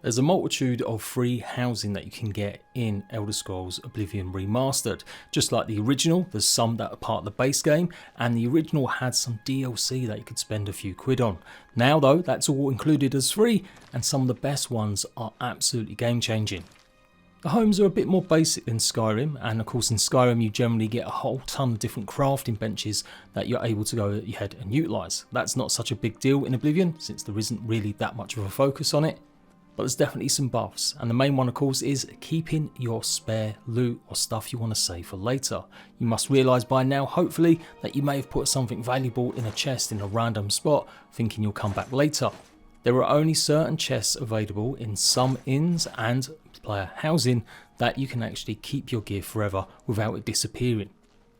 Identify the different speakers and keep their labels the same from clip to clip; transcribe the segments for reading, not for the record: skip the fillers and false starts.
Speaker 1: There's a multitude of free housing that you can get in Elder Scrolls Oblivion Remastered. Just like the original, there's some that are part of the base game, and the original had some DLC that you could spend a few quid on. Now though, that's all included as free, and some of the best ones are absolutely game changing. The homes are a bit more basic than Skyrim, and of course in Skyrim you generally get a whole ton of different crafting benches that you're able to go ahead and utilise. That's not such a big deal in Oblivion, since there isn't really that much of a focus on it. But there's definitely some buffs, and the main one of course is keeping your spare loot or stuff you want to save for later. You must realise by now hopefully that you may have put something valuable in a chest in a random spot thinking you'll come back later. There are only certain chests available in some inns and player housing that you can actually keep your gear forever without it disappearing.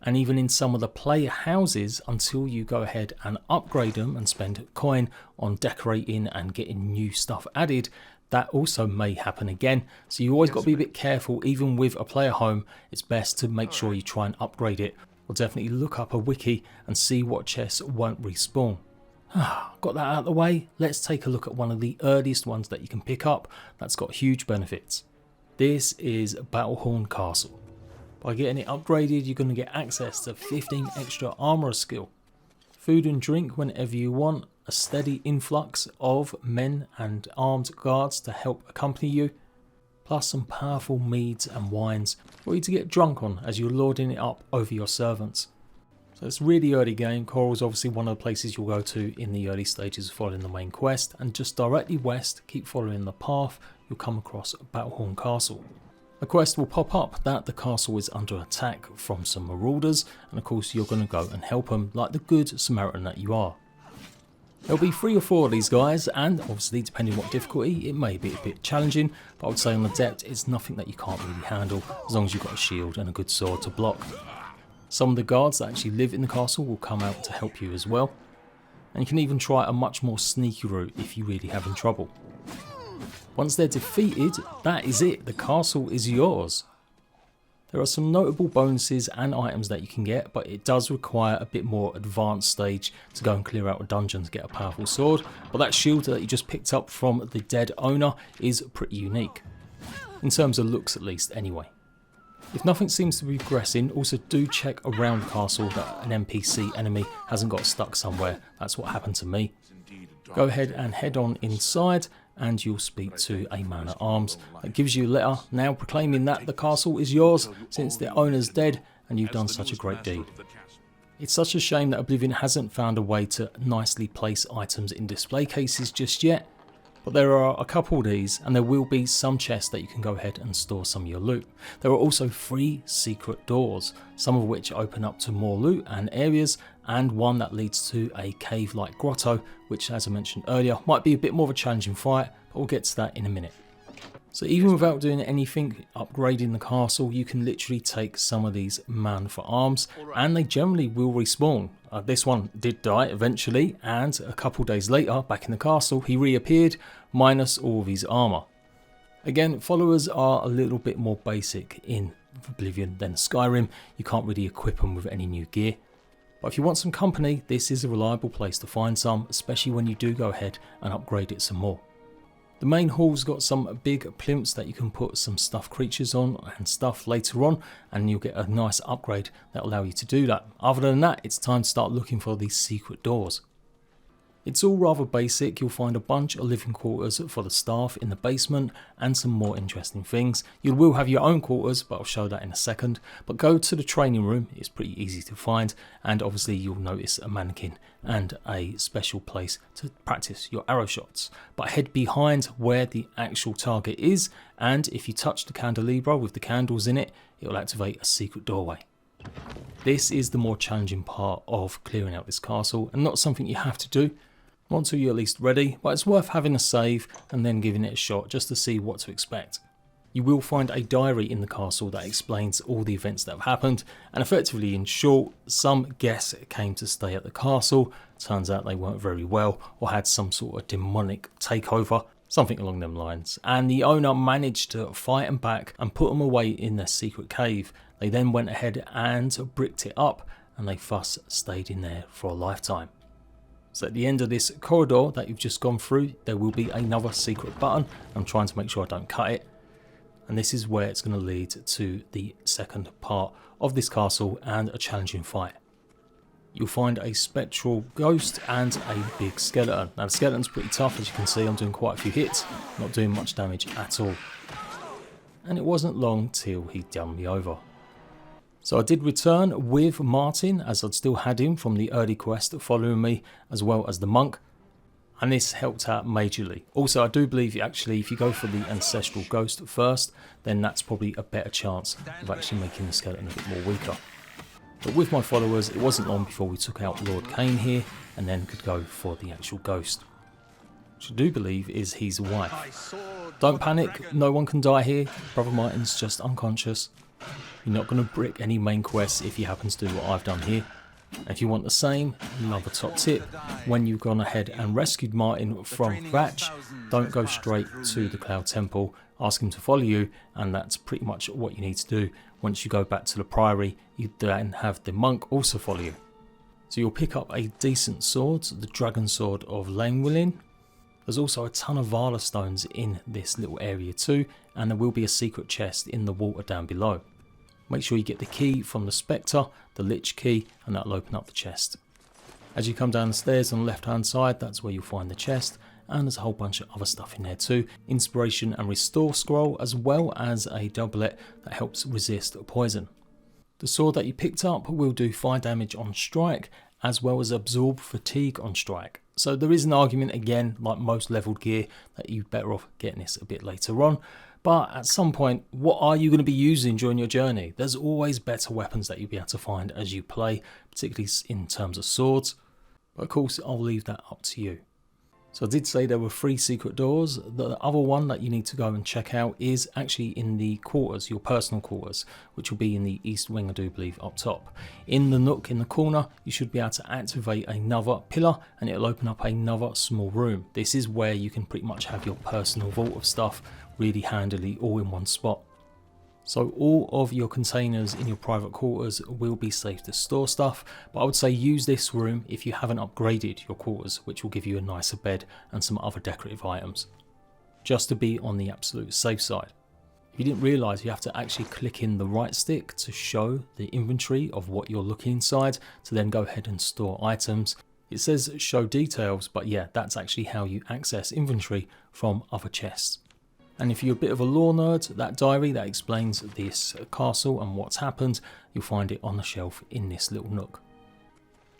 Speaker 1: And even in some of the player houses, until you go ahead and upgrade them and spend coin on decorating and getting new stuff added, that also may happen again. So you always got to be a bit careful. Even with a player home, it's best to make sure you try and upgrade it, or definitely look up a wiki and see what chests won't respawn. Got that out of the way, let's take a look at one of the earliest ones that you can pick up that's got huge benefits. This is BattleHorn Castle. By getting it upgraded, you're going to get access to 15 extra Armoror skill, food and drink whenever you want, a steady influx of men and armed guards to help accompany you, plus some powerful meads and wines for you to get drunk on as you're lording it up over your servants. So it's really early game. Coral's obviously one of the places you'll go to in the early stages of following the main quest, and just directly west, keep following the path, you'll come across BattleHorn Castle. A quest will pop up that the castle is under attack from some marauders, and of course you're going to go and help them like the good Samaritan that you are. There'll be 3 or 4 of these guys, and obviously depending on what difficulty it may be a bit challenging, but I would say on the depth it's nothing that you can't really handle as long as you've got a shield and a good sword to block. Some of the guards that actually live in the castle will come out to help you as well, and you can even try a much more sneaky route if you're really having trouble. Once they're defeated, that is it, the castle is yours. There are some notable bonuses and items that you can get, but it does require a bit more advanced stage to go and clear out a dungeon to get a powerful sword, but that shield that you just picked up from the dead owner is pretty unique, in terms of looks at least anyway. If nothing seems to be progressing, also do check around the castle that an NPC enemy hasn't got stuck somewhere. That's what happened to me. Go ahead and head on inside and you'll speak to a man at arms that gives you a letter now proclaiming that the castle is yours since the owner's dead and you've done such a great deed. It's such a shame that Oblivion hasn't found a way to nicely place items in display cases just yet, but there are a couple of these, and there will be some chests that you can go ahead and store some of your loot. There are also 3 secret doors, some of which open up to more loot and areas, and one that leads to a cave-like grotto, which as I mentioned earlier might be a bit more of a challenging fight, but we'll get to that in a minute. So even without doing anything, upgrading the castle, you can literally take some of these man for arms, and they generally will respawn. This one did die eventually, and a couple days later, back in the castle, he reappeared, minus all of his armour. Again, followers are a little bit more basic in Oblivion than Skyrim. You can't really equip them with any new gear. But if you want some company, this is a reliable place to find some, especially when you do go ahead and upgrade it some more. The main hall's got some big plinths that you can put some stuffed creatures on and stuff later on, and you'll get a nice upgrade that will allow you to do that. Other than that, it's time to start looking for these secret doors. It's all rather basic. You'll find a bunch of living quarters for the staff in the basement and some more interesting things. You will have your own quarters, but I'll show that in a second. But go to the training room, it's pretty easy to find, and obviously you'll notice a mannequin and a special place to practice your arrow shots. But head behind where the actual target is, and if you touch the candelabra with the candles in it, it will activate a secret doorway. This is the more challenging part of clearing out this castle, and not something you have to do. Not until you're at least ready, but it's worth having a save and then giving it a shot just to see what to expect. You will find a diary in the castle that explains all the events that have happened, and effectively in short, some guests came to stay at the castle. Turns out they weren't very well or had some sort of demonic takeover, something along them lines, and the owner managed to fight them back and put them away in their secret cave. They then went ahead and bricked it up, and they thus stayed in there for a lifetime. So at the end of this corridor that you've just gone through, there will be another secret button. I'm trying to make sure I don't cut it. And this is where it's going to lead to the second part of this castle and a challenging fight. You'll find a spectral ghost and a big skeleton. Now the skeleton's pretty tough, as you can see. I'm doing quite a few hits, not doing much damage at all. And it wasn't long till he done me over. So I did return with Martin, as I'd still had him from the early quest following me, as well as the monk, and this helped out majorly. Also, I do believe actually if you go for the ancestral ghost first, then that's probably a better chance of actually making the skeleton a bit more weaker. But with my followers, it wasn't long before we took out Lord Cain here, and then could go for the actual ghost, which I do believe is his wife. Don't panic, no one can die here. Brother Martin's just unconscious. You're not going to brick any main quests if you happen to do what I've done here. And if you want the same, another top tip, when you've gone ahead and rescued Martin from Vatch, don't go straight to the Cloud Temple, ask him to follow you, and that's pretty much what you need to do. Once you go back to the Priory, you then have the monk also follow you. So you'll pick up a decent sword, the Dragon Sword of Langwillin. There's also a ton of Vala stones in this little area too, and there will be a secret chest in the water down below. Make sure you get the key from the Spectre, the Lich key, and that'll open up the chest. As you come down the stairs on the left hand side, that's where you'll find the chest, and there's a whole bunch of other stuff in there too. Inspiration and Restore scroll, as well as a doublet that helps resist poison. The sword that you picked up will do fire damage on strike, as well as absorb fatigue on strike. So there is an argument, again, like most leveled gear, that you're better off getting this a bit later on. But at some point, what are you going to be using during your journey? There's always better weapons that you'll be able to find as you play, particularly in terms of swords. But of course, I'll leave that up to you. So I did say there were 3 secret doors. The other one that you need to go and check out is actually in the quarters, your personal quarters, which will be in the east wing, I do believe, up top. In the nook in the corner, you should be able to activate another pillar and it'll open up another small room. This is where you can pretty much have your personal vault of stuff really handily all in one spot. So all of your containers in your private quarters will be safe to store stuff, but I would say use this room if you haven't upgraded your quarters, which will give you a nicer bed and some other decorative items, just to be on the absolute safe side. If you didn't realise, you have to actually click in the right stick to show the inventory of what you're looking inside, to then go ahead and store items. It says show details, but yeah, that's actually how you access inventory from other chests. And if you're a bit of a lore nerd, that diary that explains this castle and what's happened, you'll find it on the shelf in this little nook.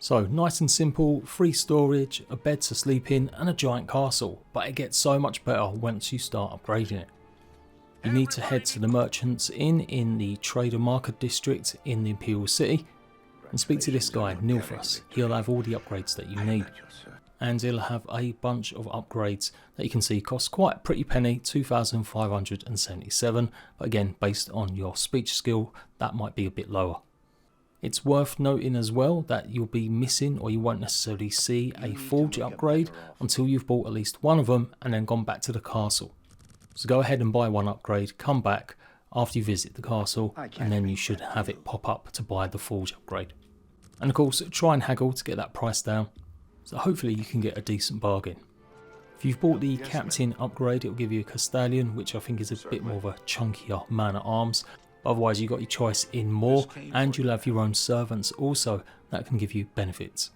Speaker 1: So nice and simple, free storage, a bed to sleep in and a giant castle, but it gets so much better once you start upgrading it. You need to head to the Merchant's Inn in the Trader Market District in the Imperial City and speak to this guy, Nilfus. He'll have all the upgrades that you need. And he'll have a bunch of upgrades that you can see cost quite a pretty penny, 2,577, but again, based on your speech skill, that might be a bit lower. It's worth noting as well that you'll be missing, or you won't necessarily see, a forge upgrade until you've bought at least one of them and then gone back to the castle. So go ahead and buy one upgrade, come back after you visit the castle, and then you should have it pop up to buy the forge upgrade. And of course, try and haggle to get that price down. So hopefully you can get a decent bargain. If you've bought the Captain upgrade, it'll give you a Castellan, which I think is a bit more of a chunkier man at arms. Otherwise, you've got your choice in more, and you'll have your own servants also that can give you benefits.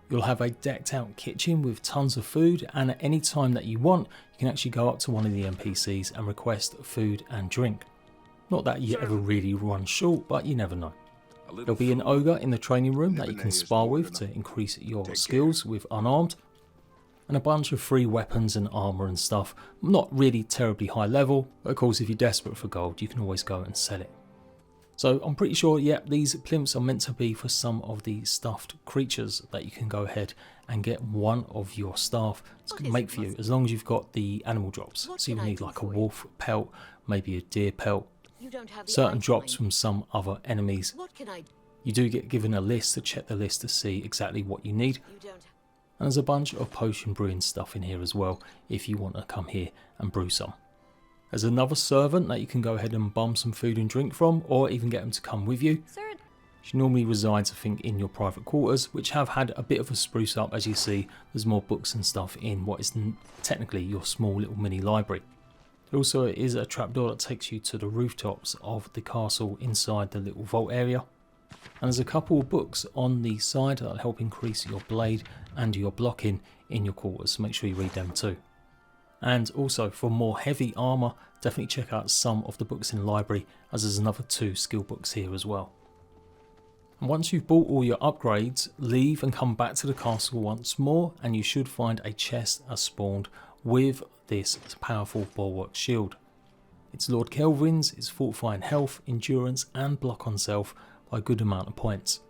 Speaker 1: You'll have a decked out kitchen with tons of food, and at any time that you want, you can actually go up to one of the NPCs and request food and drink. Not that you ever really run short, but you never know. There'll be an ogre in the training room that you can spar with to increase your skills with unarmed, and a bunch of free weapons and armour and stuff. Not really terribly high level, but of course if you're desperate for gold you can always go and sell it. So I'm pretty sure, yep, these plimps are meant to be for some of the stuffed creatures that you can go ahead and get one of your staff to make for you, as long as you've got the animal drops. So you'll need like a wolf pelt, maybe a deer pelt, certain drops from some other enemies. You do get given a list to check the list to see exactly what you need. And there's a bunch of potion brewing stuff in here as well if you want to come here and brew some. There's another servant that you can go ahead and bum some food and drink from, or even get them to come with you. She normally resides, I think, in your private quarters, which have had a bit of a spruce up. As you see, there's more books and stuff in what is technically your small little mini library. There also is a trapdoor that takes you to the rooftops of the castle inside the little vault area. And there's a couple of books on the side that will help increase your blade and your blocking in your quarters, so make sure you read them too. And also, for more heavy armour, definitely check out some of the books in the library, as there's another 2 skill books here as well. And once you've bought all your upgrades, leave and come back to the castle once more, and you should find a chest as spawned with this powerful bulwark shield. It's Lord Kelvin's, it's fortifying health, endurance and block on self by a good amount of points.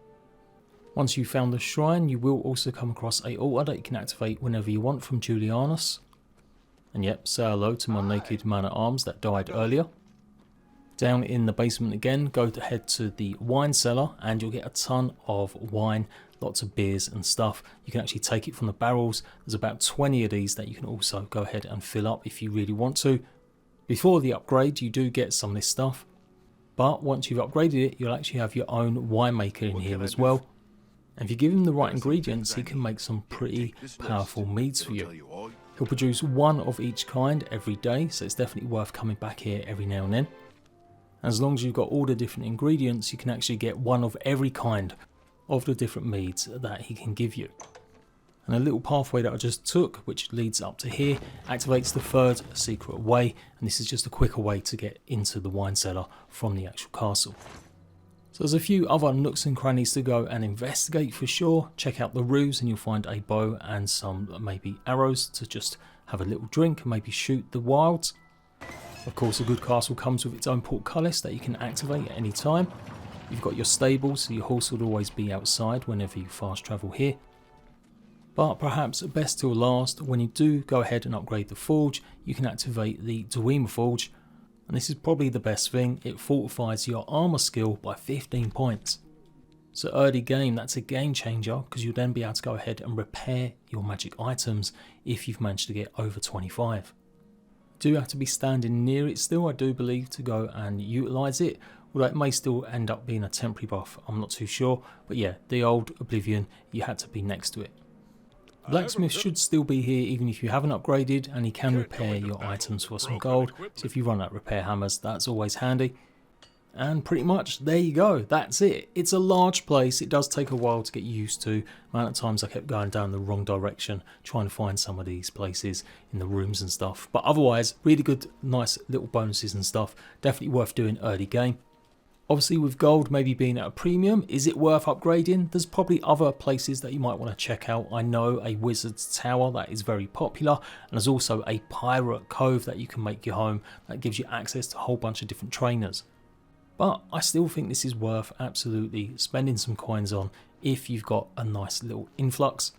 Speaker 1: Once you've found the shrine, you will also come across a altar that you can activate whenever you want from Julianus. And yep, say hello to my naked man at arms that died earlier. Down in the basement again, go ahead to the wine cellar and you'll get a ton of wine, lots of beers and stuff. You can actually take it from the barrels. There's about 20 of these that you can also go ahead and fill up if you really want to. Before the upgrade, you do get some of this stuff, but once you've upgraded it, you'll actually have your own winemaker in here as well. And if you give him the right ingredients, he can make some pretty powerful meads for you. He'll produce one of each kind every day, so it's definitely worth coming back here every now and then. As long as you've got all the different ingredients, you can actually get one of every kind of the different meads that he can give you. And a little pathway that I just took, which leads up to here, activates the 3rd secret way, and this is just a quicker way to get into the wine cellar from the actual castle. So there's a few other nooks and crannies to go and investigate for sure. Check out the roofs and you'll find a bow and some maybe arrows to just have a little drink and maybe shoot the wilds. Of course, a good castle comes with its own portcullis that you can activate at any time. You've got your stables, so your horse will always be outside whenever you fast travel here. But perhaps best till last, when you do go ahead and upgrade the forge, you can activate the Dwemer Forge. And this is probably the best thing, it fortifies your armour skill by 15 points. So early game, that's a game changer, because you'll then be able to go ahead and repair your magic items if you've managed to get over 25. Do have to be standing near it still, I do believe, to go and utilise it, although it may still end up being a temporary buff, I'm not too sure. But yeah, the old Oblivion, you had to be next to it. The blacksmith should still be here even if you haven't upgraded, and he can repair your items for some gold, so if you run out repair hammers, that's always handy. And pretty much there you go, that's it. It's a large place, it does take a while to get used to. The amount of times I kept going down the wrong direction trying to find some of these places in the rooms and stuff. But otherwise, really good, nice little bonuses and stuff. Definitely worth doing early game. Obviously with gold maybe being at a premium, is it worth upgrading? There's probably other places that you might want to check out. I know a wizard's tower that is very popular, and there's also a pirate cove that you can make your home that gives you access to a whole bunch of different trainers. But I still think this is worth absolutely spending some coins on if you've got a nice little influx.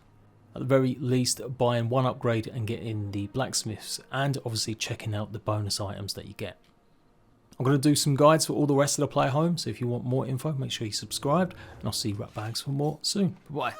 Speaker 1: At the very least, buying one upgrade and getting the blacksmiths, and obviously checking out the bonus items that you get. I'm going to do some guides for all the rest of the player home, so if you want more info, make sure you subscribed, and I'll see you RATBAGGERS for more soon. Bye bye.